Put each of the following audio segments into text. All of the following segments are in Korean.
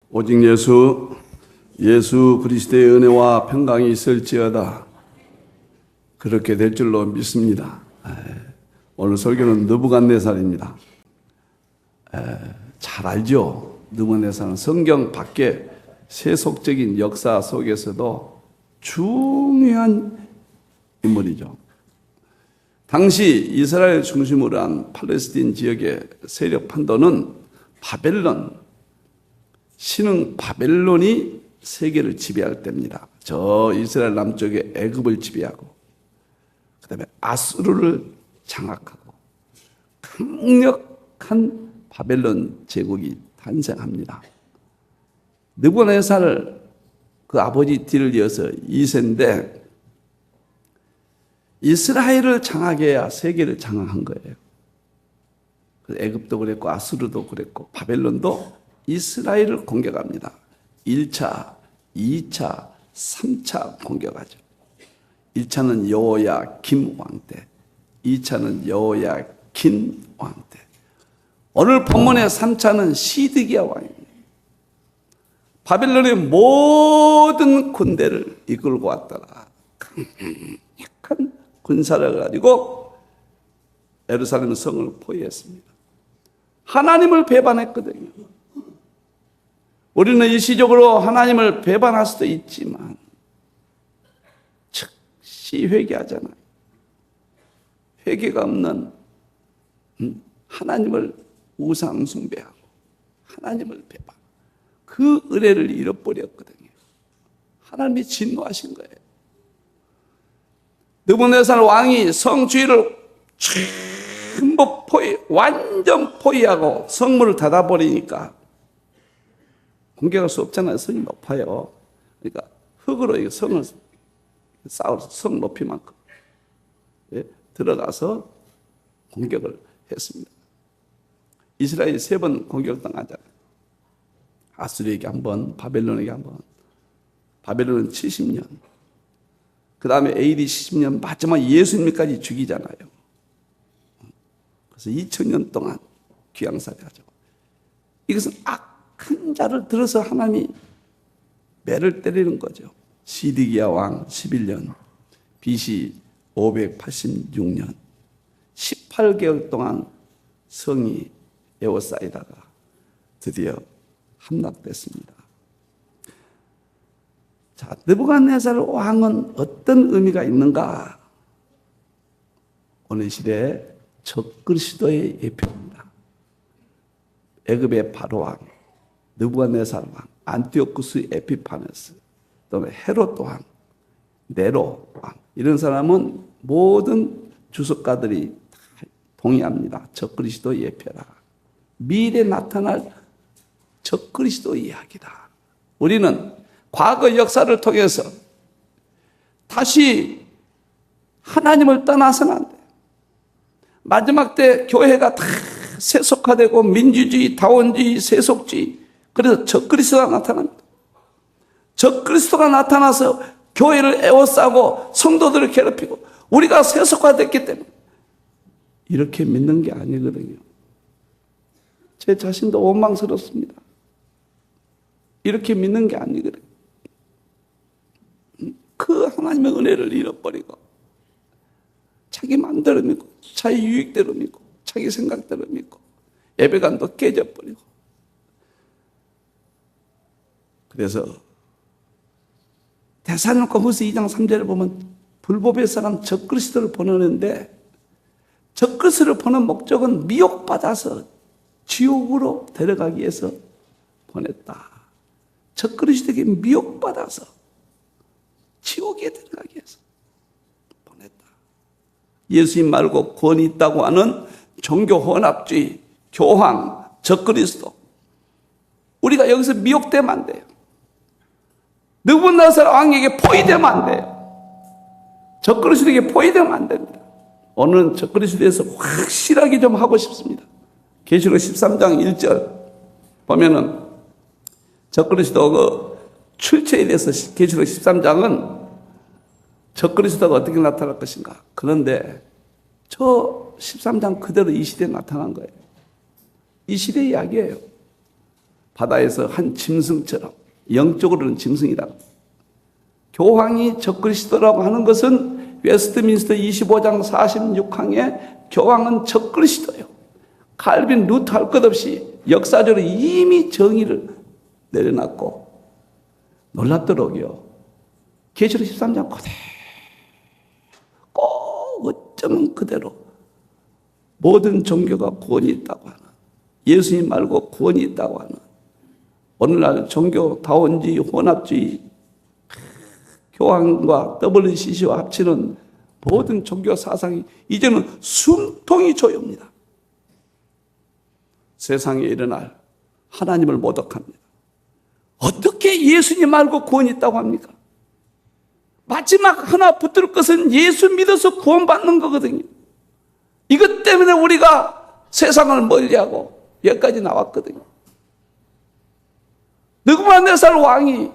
오직 예수 그리스도의 은혜와 평강이 있을지어다. 그렇게 될 줄로 믿습니다. 오늘 설교는 느부갓네살입니다. 잘 알죠? 느부갓네살은 성경 밖에 세속적인 역사 속에서도 중요한 인물이죠. 당시 이스라엘 중심으로 한 팔레스틴 지역의 세력 판도는 신흥 바벨론이 세계를 지배할 때입니다. 저 이스라엘 남쪽에 애굽을 지배하고 그 다음에 아수르를 장악하고 강력한 바벨론 제국이 탄생합니다. 느부갓네살 그 아버지 뒤를 이어서 2세인데 이스라엘을 장악해야 세계를 장악한 거예요. 애굽도 그랬고 아수르도 그랬고 바벨론도 이스라엘을 공격합니다. 1차, 2차, 3차 공격하죠. 1차는 여호야김 왕 때, 2차는 여호야긴 왕 때. 오늘 본문의 3차는 시드기야 왕입니다. 바벨론의 모든 군대를 이끌고 왔다가 강력한 군사를 가지고 예루살렘 성을 포위했습니다. 하나님을 배반했거든요. 우리는 일시적으로 하나님을 배반할 수도 있지만 즉시 회개하잖아요. 회개가 없는 하나님을 우상 숭배하고 하나님을 배반, 그 은혜를 잃어버렸거든요. 하나님이 진노하신 거예요. 느부갓네살 왕이 성 주위를 전부 완전 포위하고 성문을 닫아버리니까 공격할 수 없잖아요. 성이 높아요. 그러니까 흙으로 성을 쌓아서 성 높이만큼 들어가서 공격을 했습니다. 이스라엘이 3번 공격당하잖아요. 아수르에게 한 번, 바벨론에게 한 번. 바벨론은 70년. 그 다음에 AD 70년 마지막 예수님까지 죽이잖아요. 그래서 2000년 동안 귀양살이 하죠. 이것은 악한 자를 들어서 하나님이 매를 때리는 거죠. 시드기야 왕 11년, BC 586년, 18개월 동안 성이 에워싸이다가 드디어 함락됐습니다. 자, 느부갓네살 왕은 어떤 의미가 있는가? 오늘 시대에 적그리스도의 예표입니다. 애굽의 바로 왕, 느부갓네살 왕, 안티오쿠스 에피파네스, 또는 헤롯 왕, 네로 왕, 이런 사람은 모든 주석가들이 다 동의합니다. 적그리스도 예표라. 미래에 나타날 적그리스도 이야기다. 우리는 과거 역사를 통해서 다시 하나님을 떠나서는 안 돼요. 마지막 때 교회가 다 세속화되고 민주주의, 다원주의, 세속주의, 그래서 적그리스도가 나타납니다. 적그리스도가 나타나서 교회를 에워싸고 성도들을 괴롭히고 우리가 세속화됐기 때문에 이렇게 믿는 게 아니거든요. 제 자신도 원망스럽습니다. 이렇게 믿는 게 아니거든요. 그 하나님의 은혜를 잃어버리고 자기 마음대로 믿고 자기 유익대로 믿고 자기 생각대로 믿고 예배관도 깨져버리고. 그래서 데살로니가 후서 2장 3절을 보면 불법의 사람 적그리스도를 보내는데 적그리스도를 보낸 목적은 미혹받아서 지옥으로 데려가기 위해서 보냈다. 적그리스도에게 미혹받아서 지옥에 들어가기 위해서 보냈다. 예수님 말고 권위 있다고 하는 종교 혼합주의, 교황, 적그리스도, 우리가 여기서 미혹되면 안 돼요. 느부갓네살 왕에게 포위되면 안 돼요. 적그리스도에게 포위되면 안 됩니다. 오늘은 적그리스도에 대해서 확실하게 좀 하고 싶습니다. 계시록 13장 1절 보면은 적그리스도 그 출처에 대해서 계시록 13장은 적그리스도가 어떻게 나타날 것인가. 그런데 저 13장 그대로 이 시대에 나타난 거예요. 이 시대 이야기예요. 바다에서 한 짐승처럼, 영적으로는 짐승이다. 교황이 적그리스도라고 하는 것은 웨스트민스터 25장 46항에 교황은 적그리스도예요. 칼빈, 루터 할 것 없이 역사적으로 이미 정의를 내려놨고, 놀랍도록요, 계시록 13장 그대로, 꼭 어쩌면 그대로 모든 종교가 구원이 있다고 하는, 예수님 말고 구원이 있다고 하는, 오늘날 종교 다원주의, 혼합주의, 교황과 WCC와 합치는 모든 종교 사상이 이제는 숨통이 조여옵니다. 세상에 일어날 하나님을 모독합니다. 어떻게 예수님 말고 구원이 있다고 합니까? 마지막 하나 붙들 것은 예수 믿어서 구원받는 거거든요. 이것 때문에 우리가 세상을 멀리하고 여기까지 나왔거든요. 느부갓네살 왕이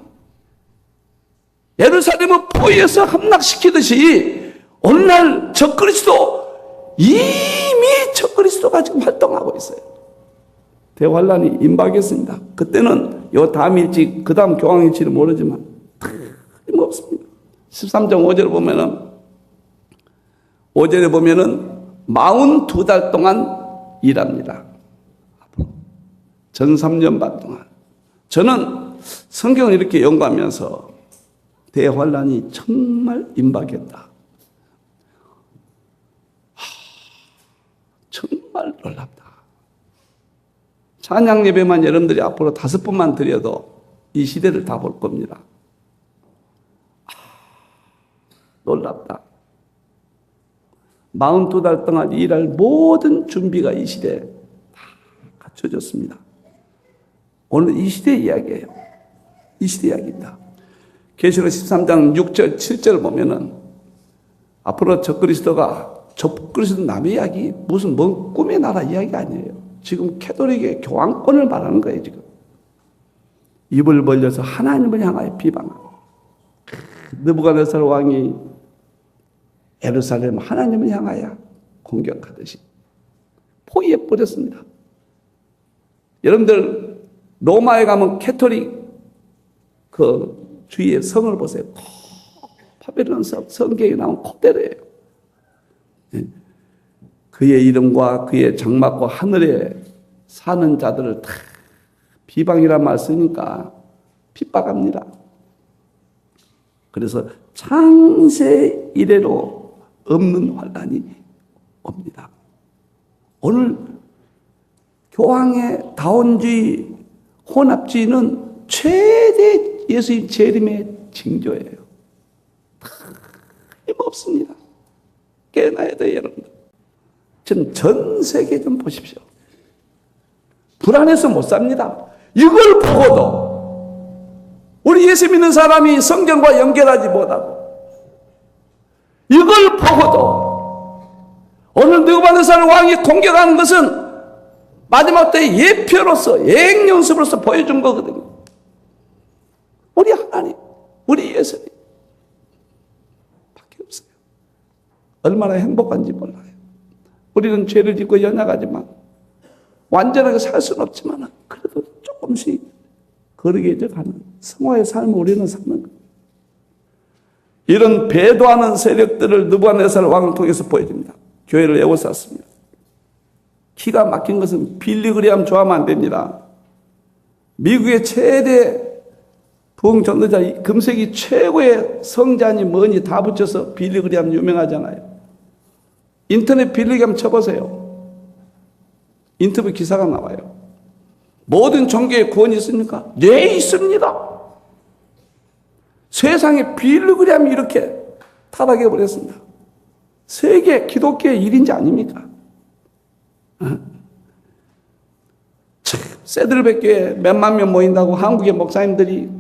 예루살렘을 포위해서 함락시키듯이 오늘날 적그리스도, 이미 적그리스도가 지금 활동하고 있어요. 대환란이 임박했습니다. 그때는 요 다음 일찍 그 다음 교황일지는 모르지만 틀림없습니다. 13장 5절에 보면은 42달 동안 일합니다. 전 3년 반 동안. 저는 성경을 이렇게 연구하면서 대환란이 정말 임박했다. 정말 놀랍다. 찬양 예배만 여러분들이 앞으로 5번만 드려도 이 시대를 다 볼 겁니다. 놀랍다. 42달 동안 일할 모든 준비가 이 시대에 다 갖춰졌습니다. 오늘 이 시대 이야기예요. 이 시대 이야기입니다. 계시록 13장 6절 7절 보면은 앞으로 적그리스도 남의 이야기, 무슨 먼 꿈의 나라 이야기가 아니에요. 지금 캐톨릭의 교황권을 말하는 거예요. 지금 입을 벌려서 하나님을 향하여 비방하고, 느부갓네살 왕이 예루살렘 하나님을 향하여 공격하듯이 포위해 버렸습니다. 여러분들 로마에 가면 캐톨릭 그 주위의 성을 보세요. 바벨론 성경에 나온 그대로예요. 그의 이름과 그의 장막과 하늘에 사는 자들을 다 비방이란 말 쓰니까 핍박합니다. 그래서 창세 이래로 없는 환란이 옵니다. 오늘 교황의 다원주의, 혼합주의는 최대 예수님 재림의 징조예요. 틀림없습니다. 깨어나야 돼요, 여러분들. 전 세계 좀 보십시오. 불안해서 못 삽니다. 이걸 보고도 우리 예수 믿는 사람이 성경과 연결하지 못하고, 이걸 보고도 오늘 느부갓네살 왕이 공격하는 것은 마지막 때 예표로서, 예행 연습으로서 보여준 거거든요. 우리 하나님, 우리 예수님 밖에 없어요. 얼마나 행복한지 몰라요. 우리는 죄를 짓고 연약하지만 완전하게 살 수는 없지만 그래도 조금씩 거르게 가는 성화의 삶을 우리는 사는 거예요. 이런 배도하는 세력들을 느부갓네살 왕을 통해서 보여줍니다. 교회를 에워쌌습니다. 기가 막힌 것은 빌리그리암 좋아하면 안 됩니다. 미국의 최대 부흥전도자, 금세기 최고의 성자니 뭐니 다 붙여서 빌리그리암 유명하잖아요. 인터넷 빌리그리암 쳐보세요. 인터뷰 기사가 나와요. 모든 종교에 구원이 있습니까? 네, 있습니다. 세상에 빌리그리암이 이렇게 타락해 버렸습니다. 세계 기독교의 1인자 아닙니까? 세들백교에 몇만 명 모인다고 한국의 목사님들이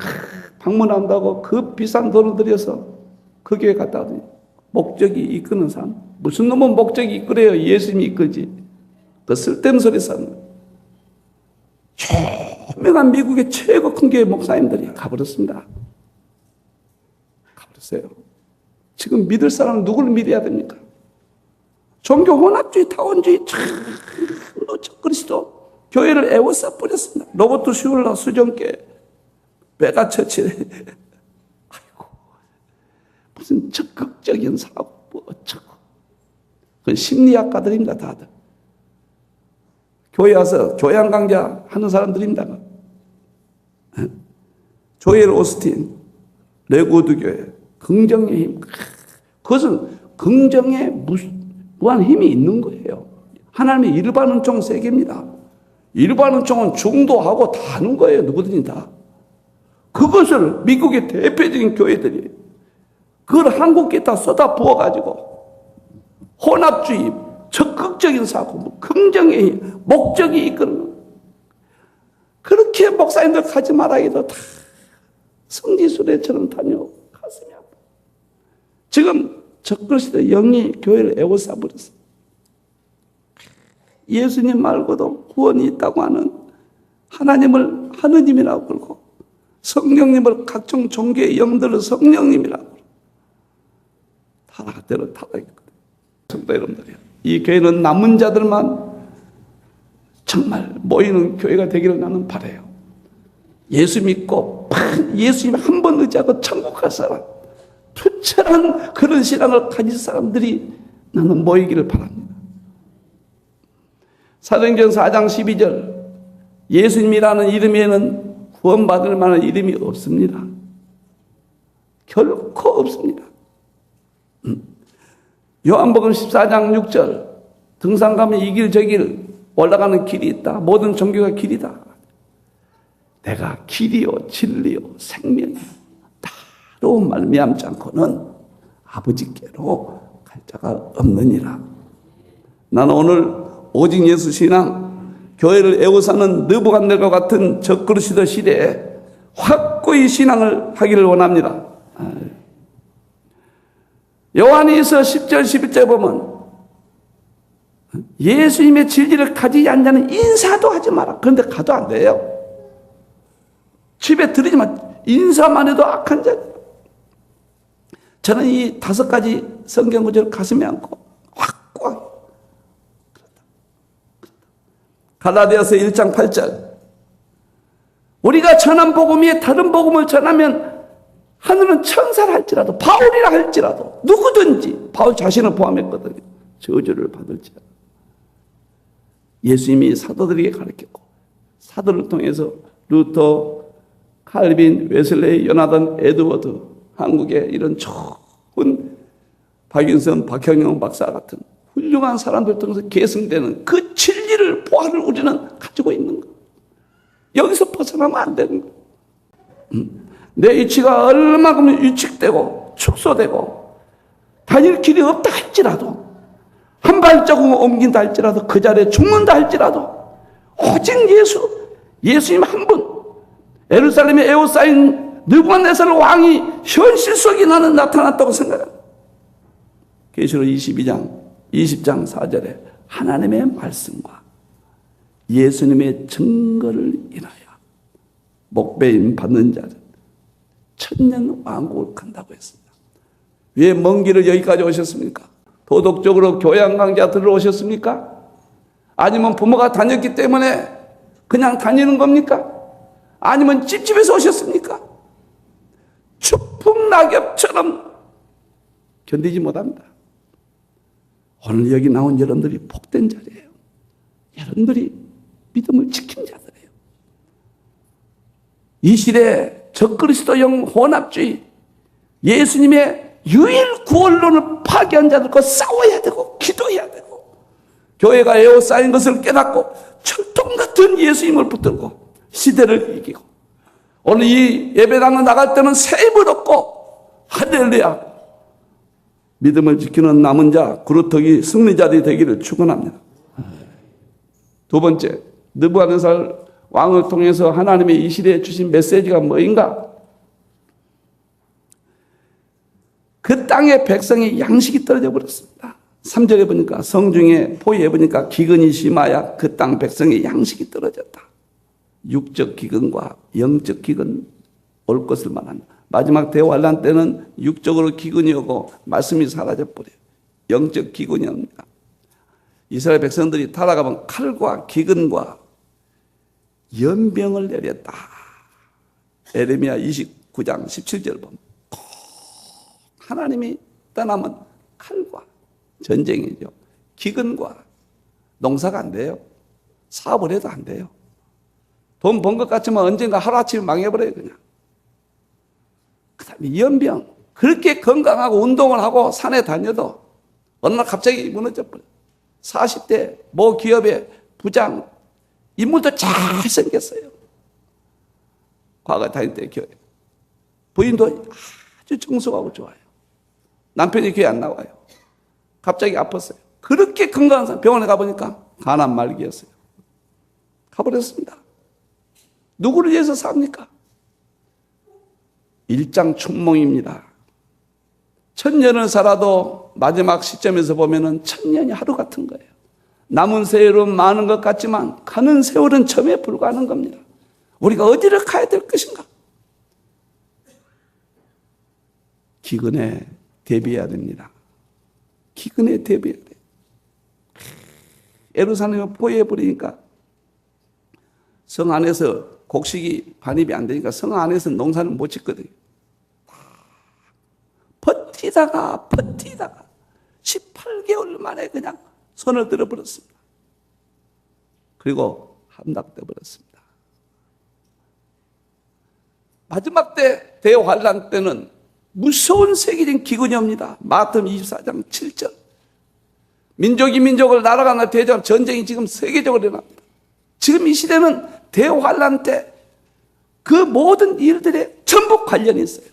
방문한다고 그 비싼 돈을 들여서 그 교회 갔다 오더니 목적이 이끄는 사람, 무슨 놈은 목적이 이끌어요? 예수님이 이끌지. 그 쓸데없는 소리 싸는 유명한 미국의 최고 큰 교회 목사님들이 가버렸습니다. 가버렸어요. 지금 믿을 사람은 누구를 믿어야 됩니까? 종교 혼합주의, 타원주의, 참 적그리스도 교회를 에워싸 뿌렸습니다. 로버트 슈울러 수정께 배가 처치해. 아이고, 무슨 적극적인 사고, 어쩌고. 그건 심리학가들입니다, 다들. 교회 와서 교양 강좌 하는 사람들입니다. 조엘 오스틴, 레고드 교회, 긍정의 힘. 그것은 긍정에 무한 힘이 있는 거예요. 하나님의 일반은 총 3개입니다. 일반은 총은 중도하고 다 하는 거예요. 누구든지 다. 그것을 미국의 대표적인 교회들이 그걸 한국에 다 쏟아 부어가지고 혼합주의, 적극적인 사고, 긍정의 힘, 목적이 이끄는 그렇게 목사님들 가지 말아 해도 다 성지순례처럼 다녀 가슴이 아파. 지금 적그리스도 영이 교회를 에워싸 버렸어. 예수님 말고도 구원이 있다고 하는 하나님을 하느님이라고 그러고 성령님을 각종 종교의 영들을 성령님이라고 그러고 타락대로 타락했거든요. 성도 여러분들이요, 이 교회는 남은 자들만 정말 모이는 교회가 되기를 나는 바라요. 예수 믿고 예수님 한 번 의지하고 천국 갈 사람, 투철한 그런 신앙을 가진 사람들이 나는 모이기를 바랍니다. 사도행전 4장 12절, 예수님이라는 이름에는 구원받을 만한 이름이 없습니다. 결코 없습니다. 요한복음 14장 6절, 등산 가면 이 길 저 길 올라가는 길이 있다. 모든 종교가 길이다. 내가 길이요 진리요 생명이요 따로 말미암지 않고는 아버지께로 갈 자가 없느니라. 나는 오늘 오직 예수 신앙, 교회를 에워싸는 느부갓네살과 같은 적그리스도 시대에 확고히 신앙을 하기를 원합니다. 요한일서 10절 11절 보면 예수님의 진리를 가지지 않는 자는 인사도 하지 마라. 그런데 가도 안 돼요. 집에 들이지만 인사만 해도 악한 자. 저는 이 5가지 성경 구절을 가슴에 안고 확고하게 갈라디아서 1장 8절, 우리가 전한 복음 위에 다른 복음을 전하면 하늘은 천사라 할지라도 바울이라 할지라도 누구든지, 바울 자신을 포함했거든요, 저주를 받을지라도. 예수님이 사도들에게 가르쳤고 사도를 통해서 루터, 칼빈, 웨슬레이, 요나단, 에드워드, 한국의 이런 좋은 박윤선, 박형영 박사 같은 훌륭한 사람들 통해서 계승되는 그 진리를, 보화를 우리는 가지고 있는 거. 여기서 벗어나면 안 되는 거. 내 위치가 얼마큼 위축되고 축소되고 다닐 길이 없다 할지라도, 한 발자국 옮긴다 할지라도, 그 자리에 죽는다 할지라도 오직 예수님 한 분, 예루살렘에 에워싸인 느부갓네살 왕이 현실 속에 나는 나타났다고 생각합니다. 계시록 20장 4절에 하나님의 말씀과 예수님의 증거를 인하여 목배임 받는 자는 천년 왕국을 간다고 했습니다. 왜 먼 길을 여기까지 오셨습니까? 도덕적으로 교양 강좌 들으러 오셨습니까? 아니면 부모가 다녔기 때문에 그냥 다니는 겁니까? 아니면 찝찝해서 오셨습니까? 추풍 낙엽처럼 견디지 못합니다. 오늘 여기 나온 여러분들이 복된 자리예요. 여러분들이 믿음을 지킨 자들이에요. 이 시대에 적그리스도형 혼합주의, 예수님의 유일 구원론을 파괴한 자들과 싸워야 되고 기도해야 되고, 교회가 에워싸인 것을 깨닫고 철통 같은 예수님을 붙들고 시대를 이기고, 오늘 이 예배당을 나갈 때는 새 입을 얻고 할렐루야 믿음을 지키는 남은 자, 그루터기 승리자들이 되기를 축원합니다. 두 번째, 느부갓네살 왕을 통해서 하나님의 이 시대에 주신 메시지가 뭐인가? 그 땅의 백성의 양식이 떨어져 버렸습니다. 3절에 보니까, 성중에 포위해 보니까 기근이 심하여 그 땅 백성의 양식이 떨어졌다. 육적 기근과 영적 기근 올 것을 말합니다. 마지막 대환란 때는 육적으로 기근이 오고 말씀이 사라져 버려요. 영적 기근이 옵니다. 이스라엘 백성들이 타락하면 칼과 기근과 연병을 내렸다. 에레미야 29장 17절 보면 꼭 하나님이 떠나면 칼과 전쟁이죠. 기근과 농사가 안 돼요. 사업을 해도 안 돼요. 돈 번 것 같지만 언젠가 하루아침에 망해버려요, 그냥. 그 다음에 연병. 그렇게 건강하고 운동을 하고 산에 다녀도 어느 날 갑자기 무너져버려요. 40대 모 기업의 부장, 인물도 잘생겼어요. 과거 다닐 때 교회. 부인도 아주 정숙하고 좋아요. 남편이 교회 안 나와요. 갑자기 아팠어요. 그렇게 건강한 사람 병원에 가보니까 간암 말기였어요. 가버렸습니다. 누구를 위해서 삽니까? 일장춘몽입니다. 1000년을 살아도 마지막 시점에서 보면은 1000년이 하루 같은 거예요. 남은 세월은 많은 것 같지만 가는 세월은 점에 불과하는 겁니다. 우리가 어디를 가야 될 것인가? 기근에 대비해야 됩니다. 기근에 대비해야 돼요. 예루살렘을 포위해버리니까 성 안에서 곡식이 반입이 안 되니까 성 안에서 농사를 못 짓거든요. 버티다가 18개월 만에 그냥 손을 들어버렸습니다. 그리고 함락돼 버렸습니다. 마지막 때 대환란 때는 무서운 세계적인 기근이 옵니다. 마태복음 24장 7절. 민족이 민족을 나라가 나라 대전 전쟁이 지금 세계적으로 일어납니다. 지금 이 시대는 대환란 때 그 모든 일들에 전부 관련이 있어요.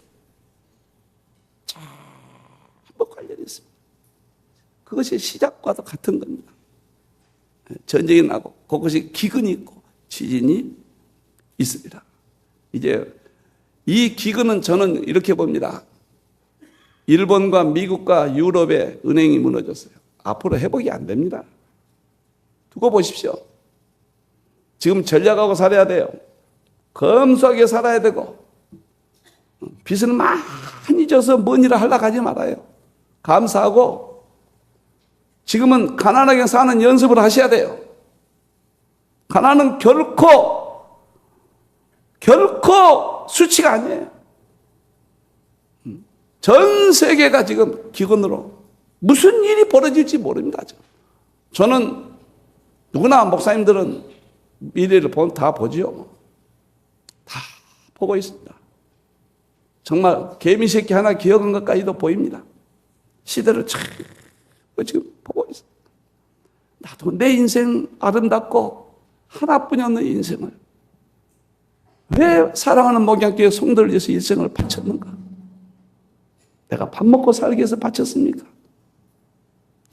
전부 관련이 있습니다. 그것이 시작과도 같은 겁니다. 전쟁이 나고 그것이 기근이 있고 지진이 있습니다. 이제 이 기근은 저는 이렇게 봅니다. 일본과 미국과 유럽의 은행이 무너졌어요. 앞으로 회복이 안 됩니다. 두고 보십시오. 지금 전략하고 살아야 돼요. 검소하게 살아야 되고 빚을 많이 져서 뭔 일을 하려고 하지 말아요. 감사하고 지금은 가난하게 사는 연습을 하셔야 돼요. 가난은 결코 수치가 아니에요. 전 세계가 지금 기근으로 무슨 일이 벌어질지 모릅니다. 저는 누구나 목사님들은 미래를 다 보지요. 다 보고 있습니다. 정말 개미새끼 하나 기억한 것까지도 보입니다. 시대를 지금 보고 있습니다. 나도 내 인생 아름답고 하나뿐이 없는 인생을 왜 사랑하는 목양교회 성도를 위해서 일생을 바쳤는가? 내가 밥 먹고 살기 위해서 바쳤습니까?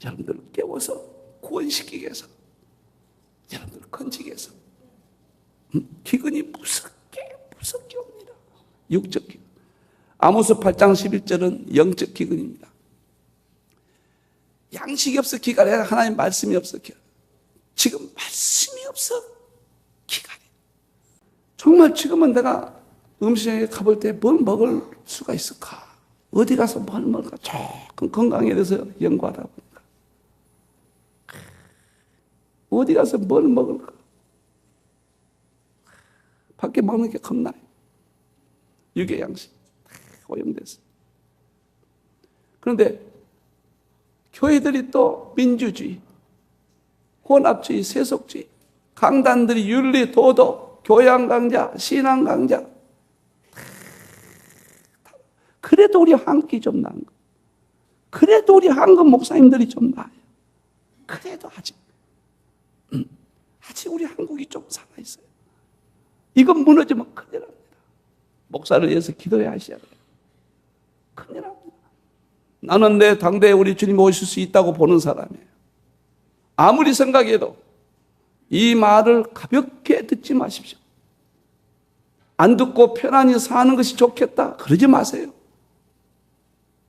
여러분들을 깨워서 구원시키기 위해서, 여러분들을 건지기 위해서. 기근이 무섭게 옵니다. 육적 기근. 아모스 8장 11절은 영적 기근입니다. 양식이 없어 기가 아니라 하나님 말씀이 없어 기가. 지금 말씀이 없어 기간이. 정말 지금은 내가 음식에 가볼 때 뭘 먹을 수가 있을까? 어디 가서 뭘 먹을까? 조금 건강에 대해서 연구하다 보니까 어디 가서 뭘 먹을까? 밖에 먹는 게 겁나요. 육의 양식 다 오염됐어요. 그런데 교회들이 또 민주주의, 혼합주의, 세속주의, 강단들이 윤리, 도덕, 교양 강좌, 신앙 강좌. 그래도 우리 한국이 좀 나은 거. 그래도 우리 한국 목사님들이 좀 나아요. 그래도 아직 우리 한국이 좀 살아있어요. 이건 무너지면 큰일 납니다. 목사를 위해서 기도해야 하셔야 돼요. 큰일 납니다. 나는 내 당대에 우리 주님 오실 수 있다고 보는 사람이에요. 아무리 생각해도 이 말을 가볍게 듣지 마십시오. 안 듣고 편안히 사는 것이 좋겠다. 그러지 마세요.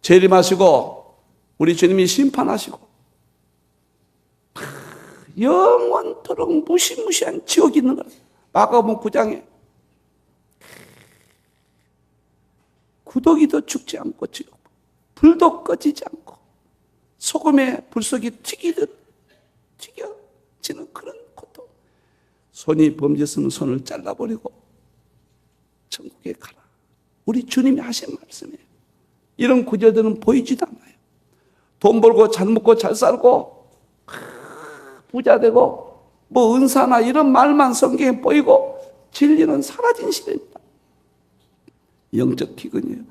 재림하시고 우리 주님이 심판하시고 영원토록 무시무시한 지옥이 있는 거예요. 마가복음 9장에 구더기도 죽지 않고 지옥, 불도 꺼지지 않고 소금에 불속이 튀겨지는 그런 고통. 손이 범죄했으면 손을 잘라버리고 천국에 가라. 우리 주님이 하신 말씀이에요. 이런 구절들은 보이지도 않아요. 돈 벌고 잘 먹고 잘 살고 부자 되고 뭐 은사나 이런 말만 성경에 보이고 진리는 사라진 시대입니다. 영적 기근이에요.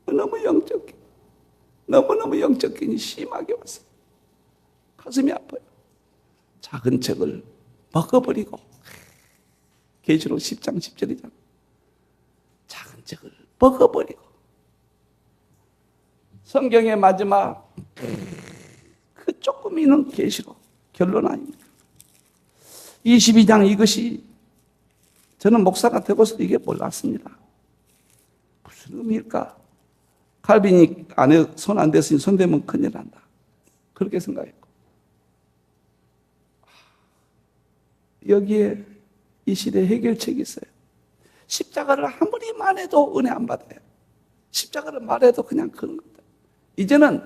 너무 영적 기근. 너무너무 영적 기근이 심하게 왔어요. 가슴이 아파요. 작은 책을 먹어버리고 계시록 10장 10절이잖아. 작은 책을 먹어버리고 성경의 마지막 그 조금이는 계시록 결론 아닙니까? 22장 이것이 저는 목사가 되고서 이게 몰랐습니다. 무슨 의미일까? 칼빈이 안에 손 안 댔으니 손 대면 큰일 난다. 그렇게 생각했고 여기에 이 시대에 해결책이 있어요. 십자가를 아무리 말해도 은혜 안 받아요. 십자가를 말해도 그냥 그런 겁니다. 이제는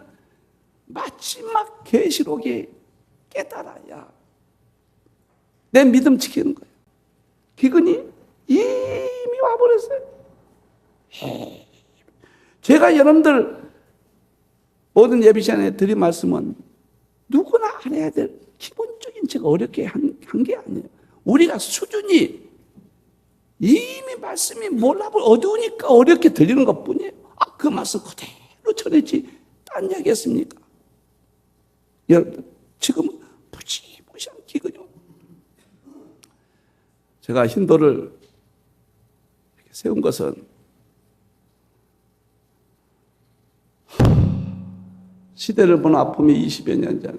마지막 계시록이 깨달아야 내 믿음 지키는 거예요. 기근이 이미 와버렸어요. 제가 여러분들 모든 예비 시간에 드린 말씀은 누구나 알아야 될 기본적인 제가 어렵게 한 게 아니에요. 우리가 수준이 이미 말씀이 몰라볼 어두우니까 어렵게 들리는 것 뿐이에요. 그 말씀 그대로 전했지 딴 얘기 했습니까? 여러분들 지금은 무지무지한 기근이요. 제가 힌도를 이렇게 세운 것은 시대를 보는 아픔이 20여 년 전에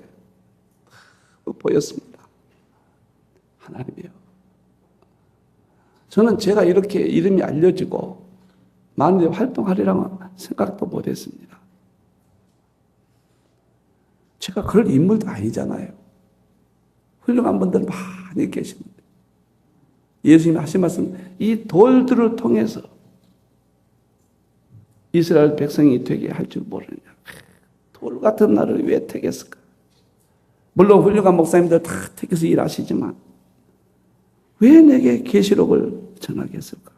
보였습니다. 하나님이요. 저는 제가 이렇게 이름이 알려지고 많은 데 활동하리라고 생각도 못했습니다. 제가 그럴 인물도 아니잖아요. 훌륭한 분들 많이 계십니다. 예수님이 하신 말씀, 이 돌들을 통해서 이스라엘 백성이 되게 할 줄 모르냐. 돌 같은 나를 왜 택했을까? 물론 훌륭한 목사님들 다 택해서 일하시지만 왜 내게 계시록을 전하게 했을까?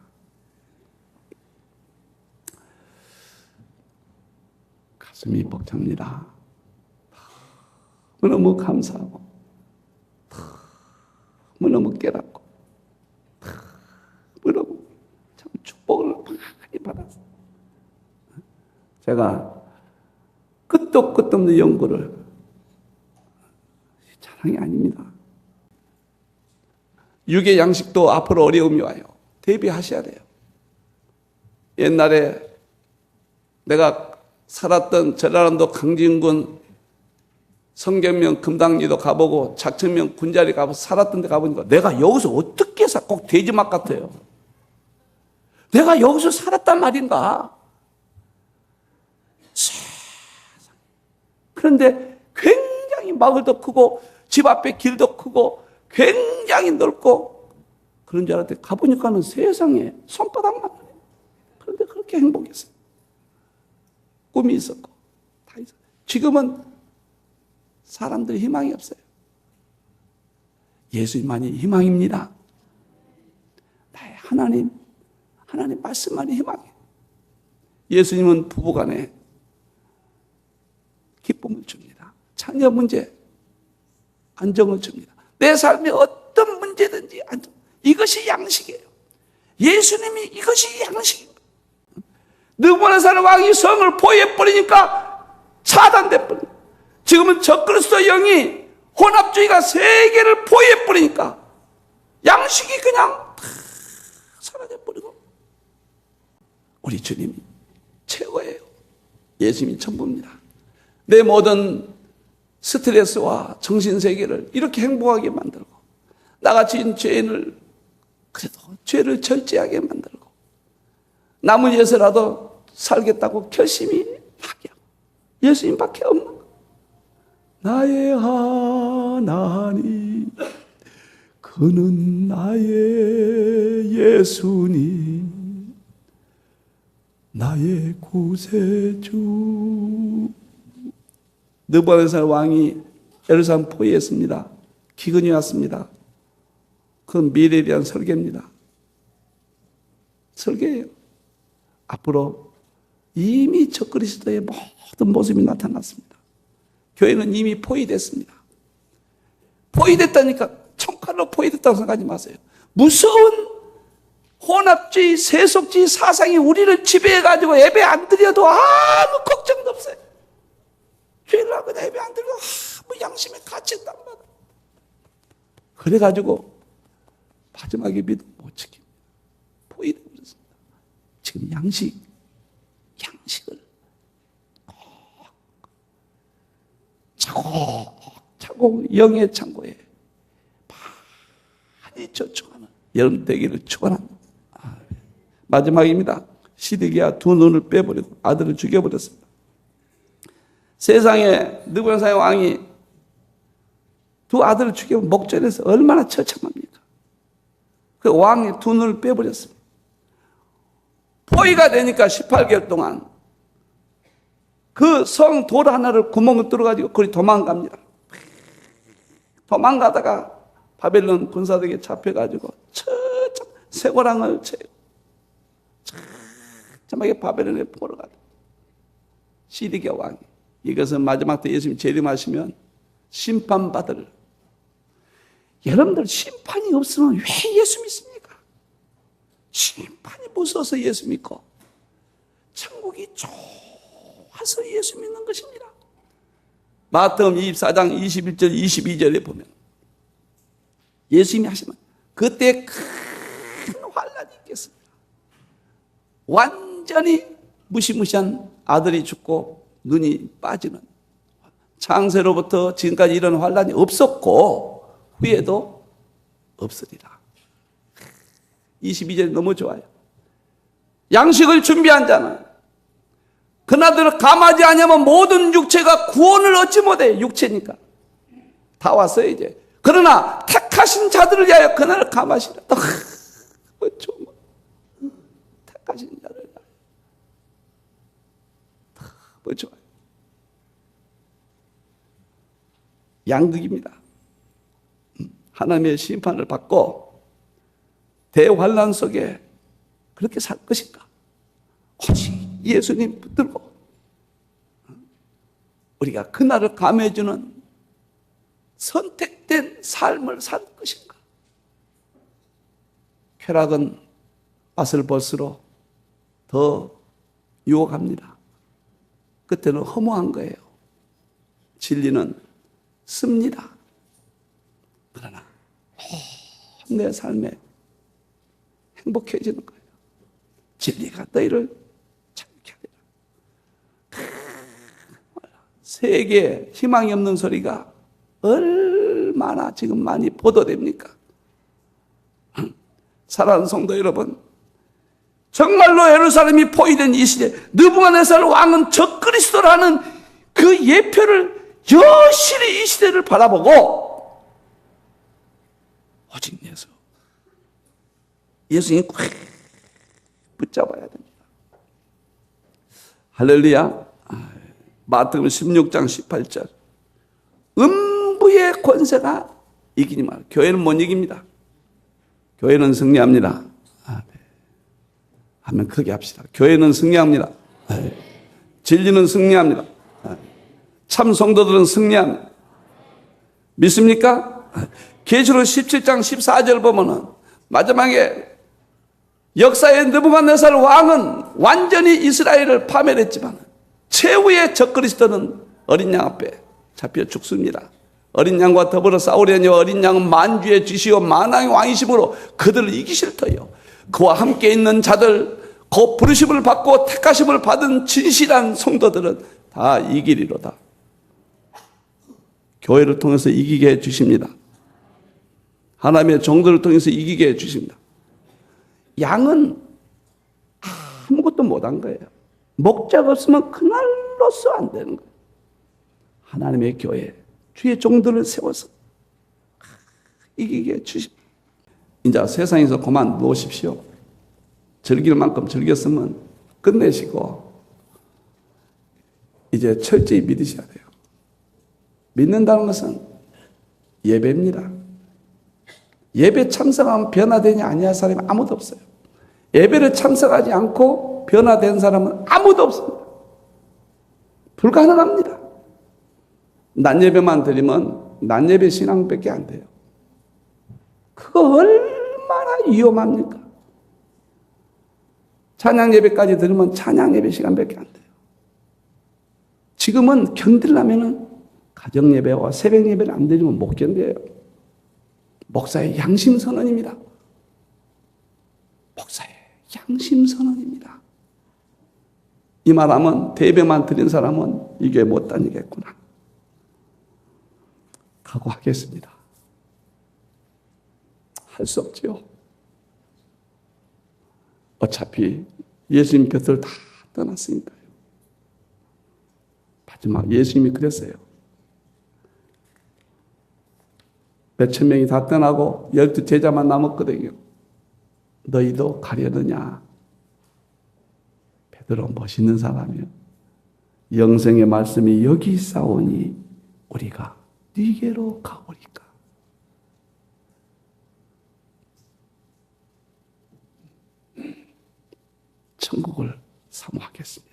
가슴이 벅찹니다. 너무 감사하고 너무 깨닫고 너무 참 축복을 많이 받았어요. 제가 끝도 끝도 없는 연구를 자랑이 아닙니다. 육의 양식도 앞으로 어려움이 와요. 대비하셔야 돼요. 옛날에 내가 살았던 전라남도 강진군 성경면 금당리도 가보고 작천면 군자리 가보고 살았던 데 가보니까 내가 여기서 어떻게 꼭 돼지맛 같아요. 내가 여기서 살았단 말인가. 그런데 굉장히 마을도 크고 집 앞에 길도 크고 굉장히 넓고 그런 줄 알았더니 가보니까는 세상에 손바닥만 해요. 그런데 그렇게 행복했어요. 꿈이 있었고 다 있었어요. 지금은 사람들이 희망이 없어요. 예수님만이 희망입니다. 나의 하나님 말씀만이 희망이에요. 예수님은 부부간에 기쁨을 줍니다. 자녀 문제 안정을 줍니다. 내 삶에 어떤 문제든지 안정. 이것이 양식이에요. 예수님이 이것이 양식입니다. 느부갓네살 왕이 성을 포위해버리니까 차단돼버립니다. 지금은 적그리스도 영이 혼합주의가 세계를 포위해버리니까 양식이 그냥 다 사라져버리고 우리 주님이 최고예요. 예수님이 전부입니다. 내 모든 스트레스와 정신세계를 이렇게 행복하게 만들고 나같이 죄인을 그래도 죄를 절제하게 만들고 남을 위해서라도 살겠다고 결심이 하게 하고 예수님밖에 없는 거. 나의 하나님 그는 나의 예수님 나의 구세주. 느부갓네살 왕이 예루살렘 포위했습니다. 기근이 왔습니다. 그 미래에 대한 설계입니다. 설계예요. 앞으로 이미 적그리스도의 모든 모습이 나타났습니다. 교회는 이미 포위됐습니다. 포위됐다니까 총칼로 포위됐다고 생각하지 마세요. 무서운 혼합주의, 세속주의 사상이 우리를 지배해가지고 예배 안 드려도 아무 걱정도 없어요. 교회를 하고 예배 안 드려도 아무 양심의 가치도 안 받아. 그래가지고 마지막에 믿음 못 지킵니다. 포위되어 버렸습니다. 지금 양식을 차곡차곡 영의 창고에 많이 저축하는 여러분 되기를 축원합니다. 마지막입니다. 시드기야 두 눈을 빼버리고 아들을 죽여버렸습니다. 세상에 느부갓네살 왕이 두 아들을 죽여 목전에서 얼마나 처참합니까? 그 왕이 두 눈을 빼버렸습니다. 포위가 되니까 18개월 동안 그 성 돌 하나를 구멍을 뚫어가지고 거기 도망갑니다. 도망가다가 바벨론 군사들에게 잡혀가지고 처참 쇠고랑을 채고 처참하게 바벨론에 포로가 돼. 시드기야 왕이 이것은 마지막 때 예수님이 재림하시면 심판받을. 여러분들 심판이 없으면 왜 예수 믿습니까? 심판이 무서워서 예수 믿고 천국이 좋아서 예수 믿는 것입니다. 마태복음 24장 21절 22절에 보면 예수님이 하시면 그때 큰 환란이 있겠습니다. 완전히 무시무시한 아들이 죽고 눈이 빠지는 창세로부터 지금까지 이런 환란이 없었고 후에도 없으리라. 22절이 너무 좋아요. 양식을 준비한 자는 그나들을 감하지 않으면 모든 육체가 구원을 얻지 못해. 육체니까 다 왔어요 이제. 그러나 택하신 자들을 위하여 그날을 감하시라. 택하신 자를 위하여 뭐 좋아요. 양극입니다. 하나님의 심판을 받고 대환란 속에 그렇게 살 것인가? 오직 예수님 붙들고 우리가 그날을 감해주는 선택된 삶을 살 것인가? 쾌락은 맛을 볼수록 더 유혹합니다. 그때는 허무한 거예요. 진리는 씁니다. 그러나 내 삶에 행복해지는 거예요. 진리가 너희를 참게 하리라. 세계에 희망이 없는 소리가 얼마나 지금 많이 보도됩니까? 사랑하는 성도 여러분, 정말로 예루살렘이 포위된 이 시대, 느부갓네살 왕은 적그리스도라는 그 예표를 여실히 이 시대를 바라보고 오직 예수님 꽉 붙잡아야 됩니다. 할렐루야. 마태복음 16장 18절 음부의 권세가 이기니만 교회는 못 이깁니다. 교회는 승리합니다. 하면 크게 합시다. 교회는 승리합니다. 진리는 승리합니다. 참 성도들은 승리합니다. 믿습니까? 계시록 17장 14절 보면은 마지막에 역사의 느부갓네살 왕은 완전히 이스라엘을 파멸했지만 최후의 적그리스도는 어린 양 앞에 잡혀 죽습니다. 어린 양과 더불어 싸우려니 어린 양은 만주의 쥐시요 만왕의 왕이심으로 그들을 이기실 터요. 그와 함께 있는 자들 그 부르심을 받고 택하심을 받은 진실한 성도들은 다 이기리로다. 교회를 통해서 이기게 해 주십니다. 하나님의 종들을 통해서 이기게 해 주십니다. 양은 아무것도 못한 거예요. 목자가 없으면 그날로서 안 되는 거예요. 하나님의 교회, 주의 종들을 세워서 이기게 해 주십니다. 이제 세상에서 그만 놓으십시오. 즐길 만큼 즐겼으면 끝내시고 이제 철저히 믿으셔야 돼요. 믿는다는 것은 예배입니다. 예배 참석하면 변화되냐 아니냐 사람이 아무도 없어요. 예배를 참석하지 않고 변화된 사람은 아무도 없습니다. 불가능합니다. 낮 예배만 드리면 낮 예배 신앙밖에 안 돼요. 그거 얼마나 위험합니까? 찬양 예배까지 들으면 찬양 예배 시간밖에 안 돼요. 지금은 견디려면은 가정 예배와 새벽 예배를 안 드리면 못 견뎌요. 목사의 양심 선언입니다. 목사의 양심 선언입니다. 이 말하면 대배만 드린 사람은 이게 못 다니겠구나. 각오하겠습니다. 할 수 없지요. 어차피 예수님 곁을 다 떠났으니까요. 마지막 예수님이 그랬어요. 몇천 명이 다 떠나고 12 제자만 남았거든요. 너희도 가려느냐? 베드로 멋있는 사람이요. 영생의 말씀이 여기 있사오니 우리가 네게로 가오리까. 천국을 사모하겠습니다.